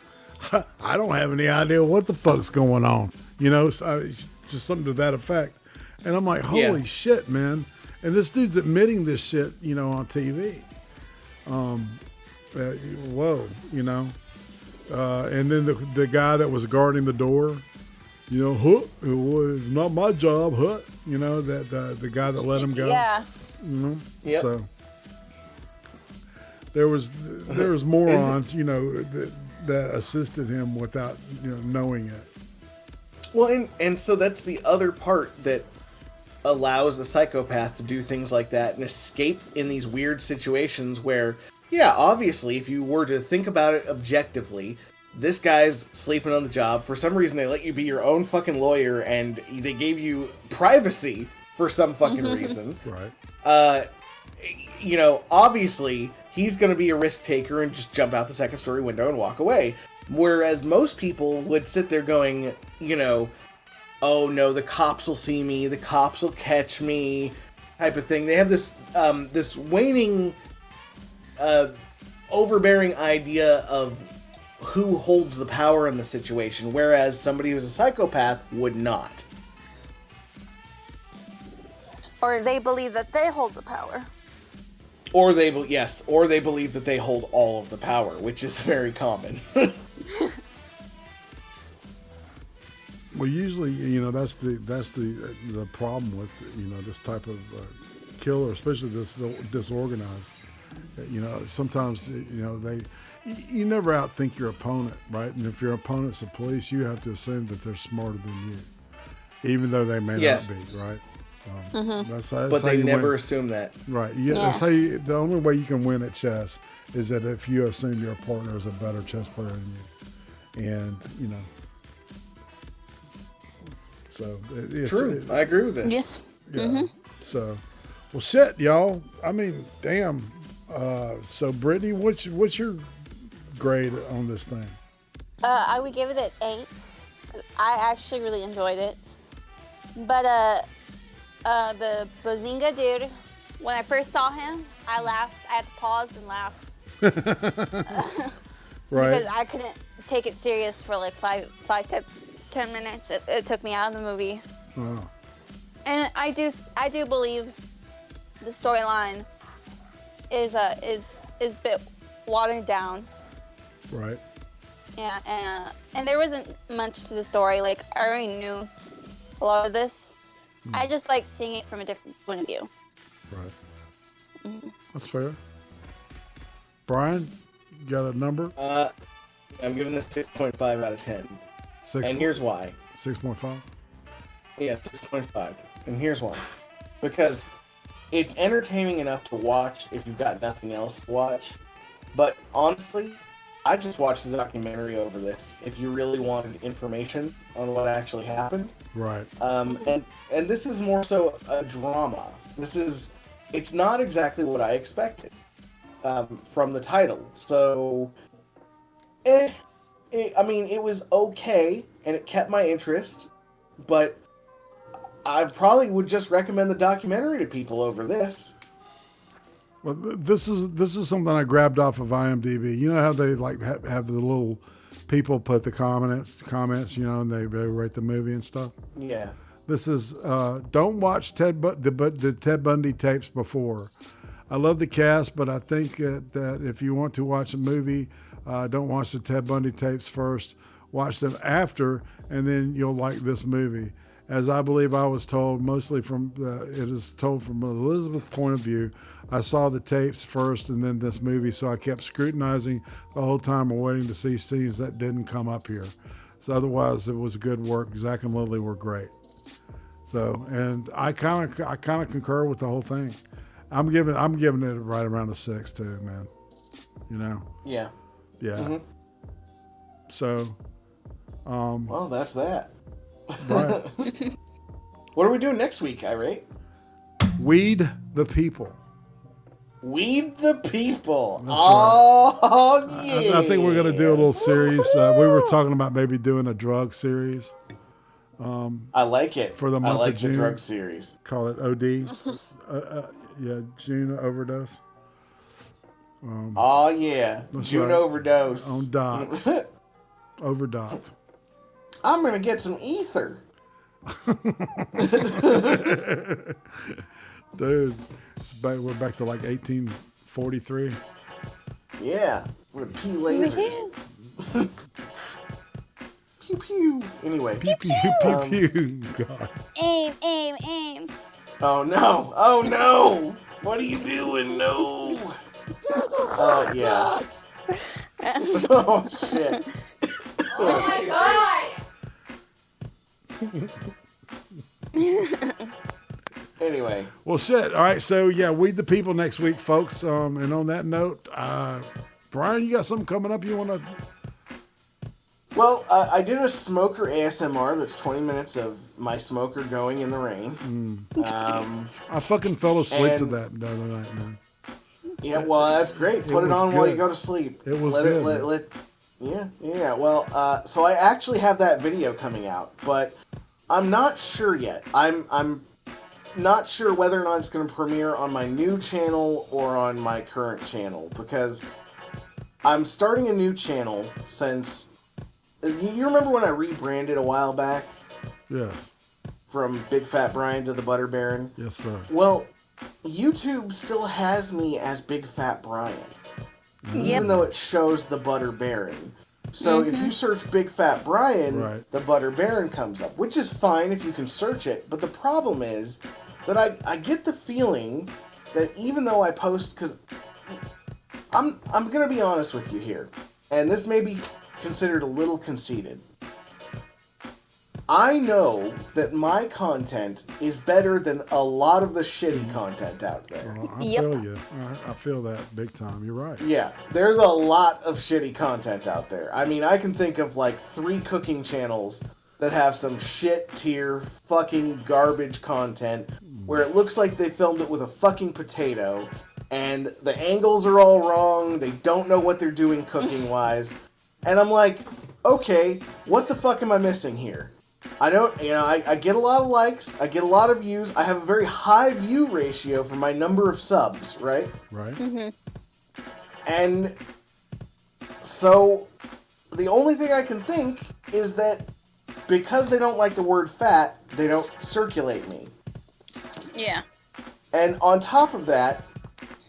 I don't have any idea what the fuck's going on. Just something to that effect. And I'm like, holy shit, man. And this dude's admitting this shit, on TV. Whoa, And then the guy that was guarding the door, you know, it was not my job, you know, that the guy that let him go. Yeah. You know? Yep. So there was morons, you know, that assisted him without, you know, knowing it. Well, and so that's the other part that allows a psychopath to do things like that and escape in these weird situations where, yeah, obviously, if you were to think about it objectively, this guy's sleeping on the job. For some reason, they let you be your own fucking lawyer, and they gave you privacy for some fucking reason. Right. You know, obviously, he's going to be a risk taker and just jump out the second story window and walk away. Whereas most people would sit there going, you know, oh no, the cops will see me, the cops will catch me, type of thing. They have this this waning, overbearing idea of who holds the power in the situation, whereas somebody who's a psychopath would not. Or they believe that they hold the power. Or they believe that they hold all of the power, which is very common. Well, usually, you know, that's the problem with, you know, this type of killer, especially this disorganized. You know, sometimes, you know, you never outthink your opponent, right? And if your opponent's the police, you have to assume that they're smarter than you, even though they may not be, right? That's but they never assume that. Right. That's how the only way you can win at chess is that if you assume your partner is a better chess player than you. And, you know. So it's true. I agree with this. Yes. Yeah. So, well, shit, y'all. I mean, damn. So, Brittany, what's your grade on this thing? I would give it an 8. I actually really enjoyed it. But the Bazinga dude, when I first saw him, I laughed. I had to pause and laugh. Right. Because I couldn't take it serious for like 5 to 10 minutes. It took me out of the movie. Wow. And I do believe the storyline is a bit watered down. Right. Yeah, and there wasn't much to the story. Like, I already knew a lot of this. I just like seeing it from a different point of view. Right. That's fair. Brian, you got a number? I'm giving this 6.5 out of 10. And here's why. 6.5? Yeah, 6.5. And here's why. Because it's entertaining enough to watch if you've got nothing else to watch. But honestly, I just watched the documentary over this if you really wanted information on what actually happened. Right. And this is more so a drama. It's not exactly what I expected from the title. So, I mean, it was okay, and it kept my interest, but I probably would just recommend the documentary to people over this. Well, this is something I grabbed off of IMDb. You know how they like have the little people put the comments, you know, and they rate the movie and stuff. Yeah. This is don't watch the Ted Bundy tapes before. I love the cast, but I think that if you want to watch a movie, don't watch the Ted Bundy tapes first. Watch them after, and then you'll like this movie. As I believe I was told, mostly it is told from Elizabeth's point of view. I saw the tapes first and then this movie, so I kept scrutinizing the whole time and waiting to see scenes that didn't come up here. So otherwise, it was good work. Zach and Lily were great. So, and I kind of concur with the whole thing. I'm giving it right around a 6 too, man. You know. Yeah. Yeah. Mm-hmm. So. Well, that's that. Right. What are we doing next week, Irate? Weed the People. Weed the People. That's oh, right. yeah. I think we're going to do a little series. We were talking about maybe doing a drug series. I like it. For the month of June. The drug series. Call it OD. June overdose. Oh, yeah. June right. overdose. On docs. Overdocked. I'm going to get some ether. Dude, we're back to like 1843. Yeah, with P lasers. Pew pew. Anyway. Pew pew pew pew. God. Aim. Oh no! Oh no! What are you doing? No! Yeah. Oh shit. Oh my god! Anyway. Well, shit. All right. So, yeah, we the people next week, folks. And on that note, Brian, you got something coming up you want to... Well, I did a smoker ASMR that's 20 minutes of my smoker going in the rain. I fucking fell asleep to that the other night, man. Yeah, well, that's great. Put it on while you go to sleep. It was good. Yeah. Well, so I actually have that video coming out, but I'm not sure yet. I'm not sure whether or not it's going to premiere on my new channel or on my current channel, because I'm starting a new channel since... You remember when I rebranded a while back? Yes. From Big Fat Brian to the Butter Baron? Yes, sir. Well, YouTube still has me as Big Fat Brian. Yep. Even though it shows the Butter Baron. So if you search Big Fat Brian, the Butter Baron comes up, which is fine if you can search it. But the problem is that I get the feeling that even though I post... Because I'm going to be honest with you here. And this may be considered a little conceited. I know that my content is better than a lot of the shitty content out there. I feel you. I feel that big time. You're right. Yeah, there's a lot of shitty content out there. I mean, I can think of like 3 cooking channels that have some shit tier fucking garbage content where it looks like they filmed it with a fucking potato and the angles are all wrong, they don't know what they're doing cooking wise. And I'm like, okay, what the fuck am I missing here? I don't, I get a lot of likes, I get a lot of views, I have a very high view ratio for my number of subs, right? Right. And so, the only thing I can think is that because they don't like the word fat, they don't circulate me. Yeah. And on top of that,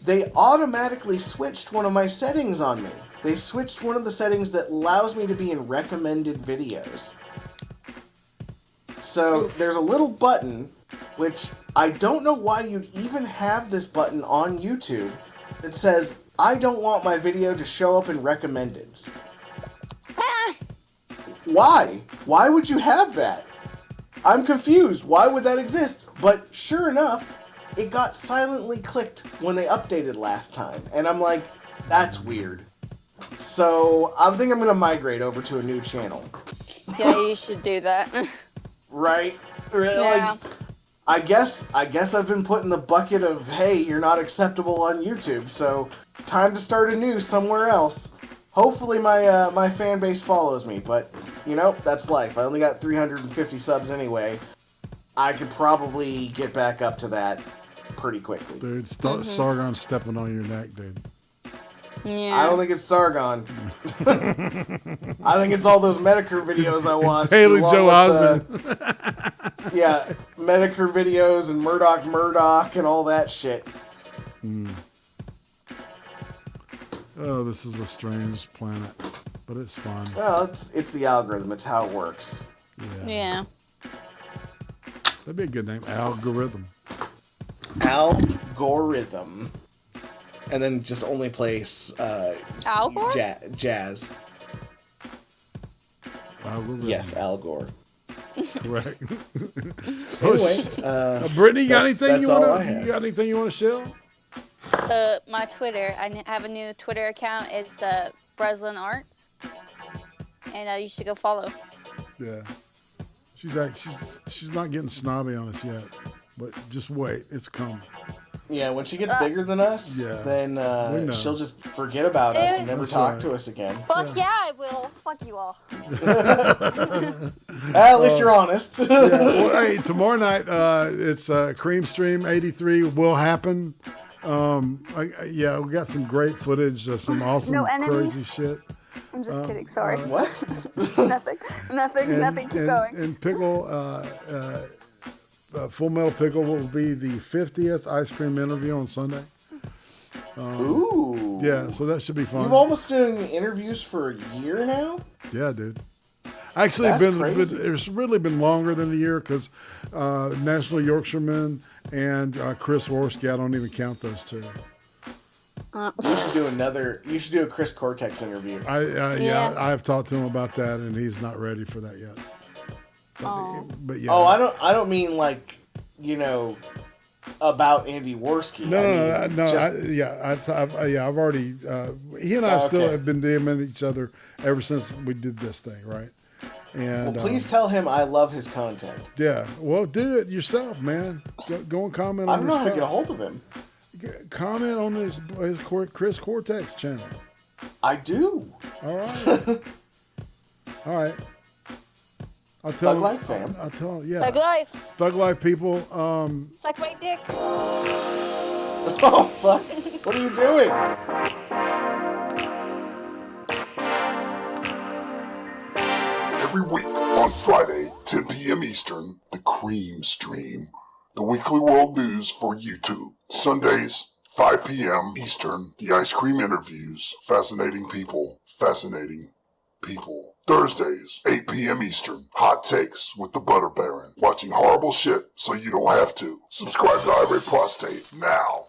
they automatically switched one of my settings on me. They switched one of the settings that allows me to be in recommended videos. So there's a little button, which I don't know why you'd even have this button on YouTube, that says, I don't want my video to show up in recommendeds. Why? Why would you have that? I'm confused. Why would that exist? But sure enough, it got silently clicked when they updated last time. And I'm like, that's weird. So I think I'm going to migrate over to a new channel. Yeah, you should do that. Right? Yeah. Like, I guess I've been put in the bucket of, hey, you're not acceptable on YouTube, so time to start anew somewhere else. Hopefully my fan base follows me, but, that's life. I only got 350 subs anyway. I could probably get back up to that pretty quickly. Dude, Sargon stepping on your neck, dude. Yeah. I don't think it's Sargon. I think it's all those Medicare videos I watched. Haley Joe Osment. Yeah, Medicare videos and Murdoch and all that shit. Oh, this is a strange planet, but it's fun. Well, it's the algorithm. It's how it works. Yeah. That'd be a good name. Algorithm. Algorithm. And then just only play jazz. Algorithm. Yes, Al Gore. Correct. Anyway, Brittany, you got anything you want to share? My Twitter. I have a new Twitter account. It's Breslin Arts, and you should go follow. Yeah, she's not getting snobby on us yet, but just wait, it's coming. Yeah, when she gets bigger than us, then she'll just forget about us and never talk to us again. Fuck yeah, I will. Fuck you all. At least you're honest. Well, hey, tomorrow night, it's Cream Stream 83 will happen. We got some great footage of some awesome crazy shit. I'm just kidding. Sorry. What? Nothing. Keep going. And Pickle, Full Metal Pickle will be the 50th ice cream interview on Sunday. Ooh. Yeah, so that should be fun. You've almost been doing interviews for a year now? Yeah, dude. Actually, it's really been longer than a year because National Yorkshireman and Chris Worski, I don't even count those two. You should do a Chris Cortex interview. Yeah, I've talked to him about that, and he's not ready for that yet. But yeah. Oh, I don't mean like, about Andy Worski. I've already. He and I still have been DMing each other ever since we did this thing, right? And please tell him I love his content. Yeah, well, do it yourself, man. Go and comment. I don't know how to get a hold of him. Comment on his Chris Cortex channel. I do. All right. All right. I'll tell Thug Life, fam. I'll tell him, yeah. Thug Life. Thug Life people. Suck my dick. Oh, fuck. What are you doing? Every week on Friday, 10 p.m. Eastern, the Cream Stream, the weekly world news for YouTube. Sundays, 5 p.m. Eastern, the Ice Cream Interviews, fascinating people, fascinating people. Thursdays, 8 p.m. Eastern, Hot Takes with the Butter Baron, watching horrible shit so you don't have to. Subscribe to Irate Prostate now.